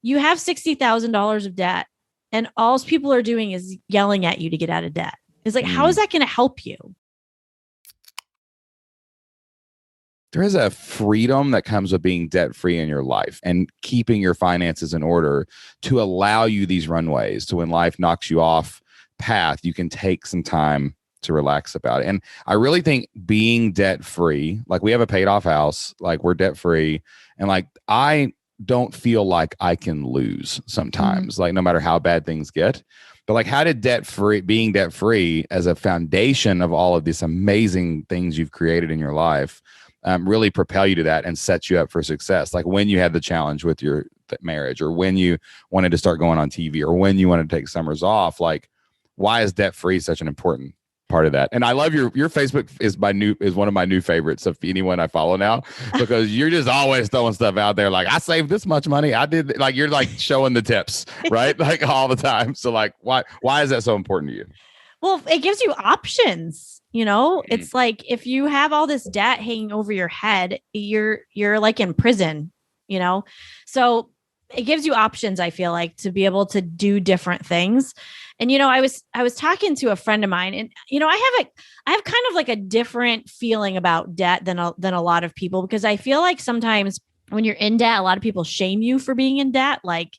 you have $60,000 of debt and all people are doing is yelling at you to get out of debt. It's like, how is that going to help you? There is a freedom that comes with being debt free in your life and keeping your finances in order to allow you these runways to when life knocks you off path, you can take some time to relax about it. And I really think being debt free, like we have a paid off house, like we're debt free. And like, I don't feel like I can lose sometimes, like no matter how bad things get. But like, how did being debt free as a foundation of all of these amazing things you've created in your life, really propel you to that and set you up for success? Like when you had the challenge with your marriage, or when you wanted to start going on TV, or when you wanted to take summers off, like why is debt free such an important part of that? And I love your Facebook is one of my new favorites of anyone I follow now, because you're just always throwing stuff out there. Like I saved this much money. I did, like, you're like showing the tips, right? Like all the time. So like, why is that so important to you? Well, it gives you options. It's like if you have all this debt hanging over your head, you're like in prison, so it gives you options, I feel like, to be able to do different things. And, I was talking to a friend of mine, and, I have kind of like a different feeling about debt than a lot of people, because I feel like sometimes when you're in debt, a lot of people shame you for being in debt. Like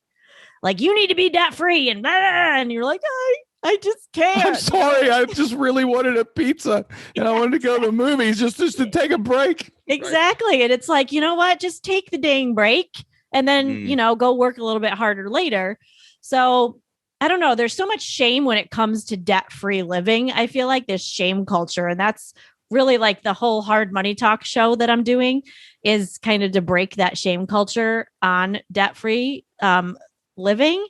you need to be debt free, and you're like, I just can't. I'm sorry. I just really wanted a pizza and I wanted to go to the movies just to take a break. Exactly. Right. And it's like, you know what? Just take the dang break and then, go work a little bit harder later. So I don't know. There's so much shame when it comes to debt-free living. I feel like there's shame culture, and that's really like the whole Hard Money Talk show that I'm doing is kind of to break that shame culture on debt-free living.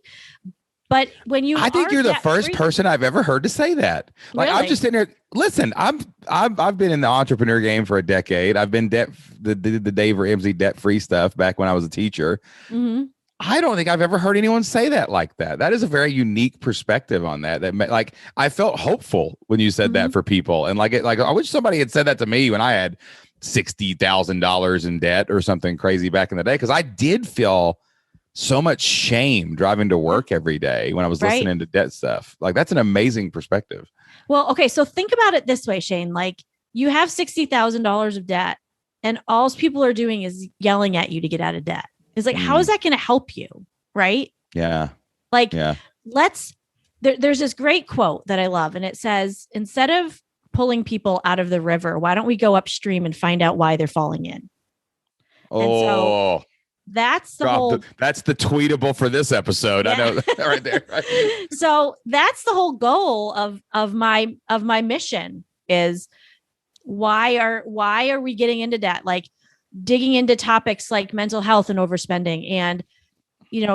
But when I think you're the first person I've ever heard to say that. Like, really? I'm just sitting there. Listen, I've been in the entrepreneur game for a decade. I've been the Dave Ramsey debt-free stuff back when I was a teacher. Mm-hmm. I don't think I've ever heard anyone say that like that. That is a very unique perspective on that. That like I felt hopeful when you said that for people, and like I wish somebody had said that to me when I had $60,000 in debt or something crazy back in the day, because I did feel so much shame driving to work every day when I was listening to debt stuff. Like that's an amazing perspective. Well, okay. So think about it this way, Shane, like you have $60,000 of debt and all people are doing is yelling at you to get out of debt. It's like, how is that going to help you? Right. Yeah. Like there's this great quote that I love. And it says, instead of pulling people out of the river, why don't we go upstream and find out why they're falling in? Oh, and so that's that's the tweetable for this episode. Yeah. I know that right there. Right? So that's the whole goal of my mission is why are we getting into debt? Like digging into topics like mental health and overspending and,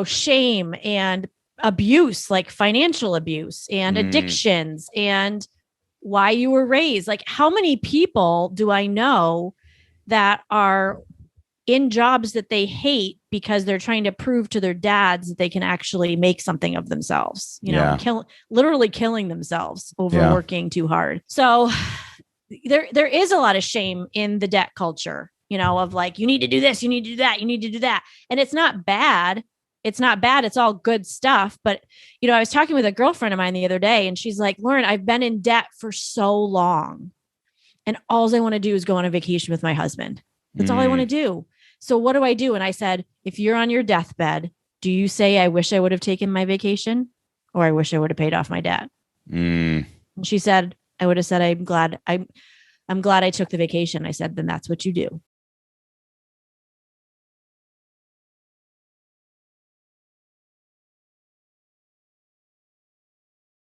shame and abuse, like financial abuse and addictions and why you were raised. Like how many people do I know that are in jobs that they hate because they're trying to prove to their dads that they can actually make something of themselves, literally killing themselves over working too hard. So there is a lot of shame in the debt culture, of like, you need to do this, you need to do that, you need to do that. And it's not bad. It's not bad. It's all good stuff. But, I was talking with a girlfriend of mine the other day and she's like, Lauren, I've been in debt for so long and all I want to do is go on a vacation with my husband. That's all I want to do. So what do I do? And I said, if you're on your deathbed, do you say, I wish I would have taken my vacation or I wish I would have paid off my debt? And she said, I would have said, I'm glad I took the vacation. I said, then that's what you do.